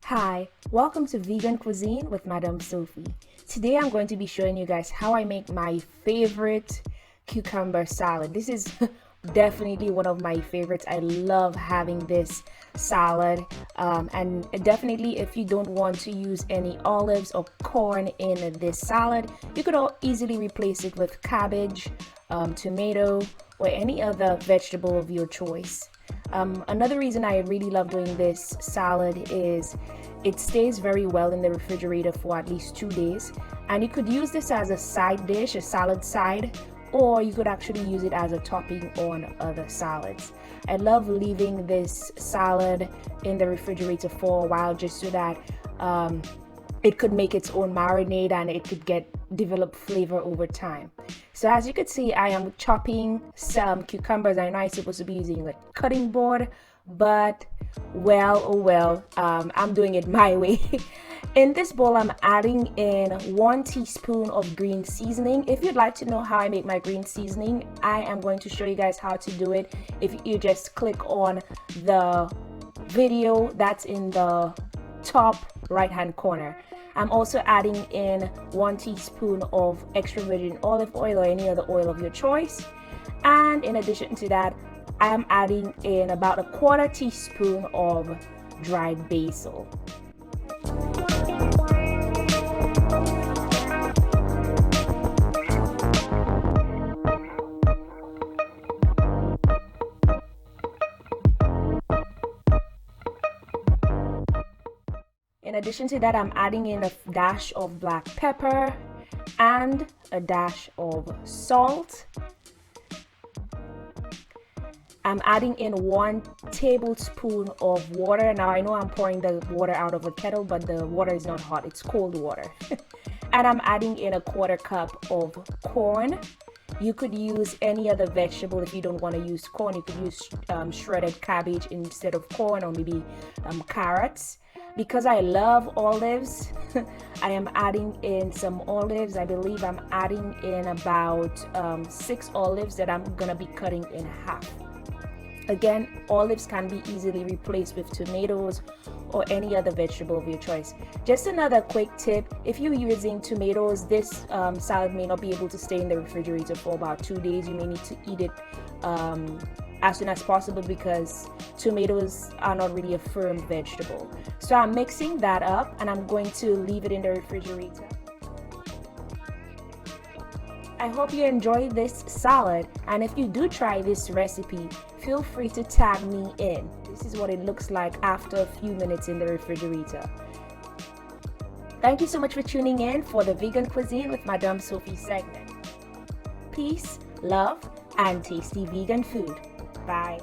Hi, welcome to Vegan Cuisine with Madame Sophie. Today I'm going to be showing you guys how I make my favorite cucumber salad. This is definitely one of my favorites. I love having this salad, and definitely if you don't want to use any olives or corn in this salad, you could easily replace it with cabbage, tomato, or any other vegetable of your choice. Another reason I really love doing this salad is it stays very well in the refrigerator for at least 2 days, and you could use this as a side dish, a salad side, or you could actually use it as a topping on other salads. I love leaving this salad in the refrigerator for a while just so that it could make its own marinade and it could develop flavor over time. So as you can see, I am chopping some cucumbers. I know I'm supposed to be using a cutting board, but I'm doing it my way. In this bowl, I'm adding in 1 teaspoon of green seasoning. If you'd like to know how I make my green seasoning, I am going to show you guys how to do it. If you just click on the video that's in the top right hand corner. I'm also adding in 1 teaspoon of extra virgin olive oil or any other oil of your choice. And in addition to that, I am adding in about a 1/4 teaspoon of dried basil. In addition to that, I'm adding in a dash of black pepper and a dash of salt. I'm adding in 1 tablespoon of water. Now I know I'm pouring the water out of a kettle, but the water is not hot, it's cold water. And I'm adding in a 1/4 cup of corn. You could use any other vegetable. If you don't want to use corn, you could use shredded cabbage instead of corn, or maybe carrots. Because I love olives, I am adding in some olives. I believe I'm adding in about 6 olives that I'm gonna be cutting in half. Again, olives can be easily replaced with tomatoes or any other vegetable of your choice. Just another quick tip, if you're using tomatoes, this salad may not be able to stay in the refrigerator for about 2 days. You may need to eat it as soon as possible because tomatoes are not really a firm vegetable. So I'm mixing that up and I'm going to leave it in the refrigerator. I hope you enjoyed this salad, and if you do try this recipe, feel free to tag me in. This is what it looks like after a few minutes in the refrigerator. Thank you so much for tuning in for the Vegan Cuisine with Madame Sophie segment. Peace, love, and tasty vegan food. Bye.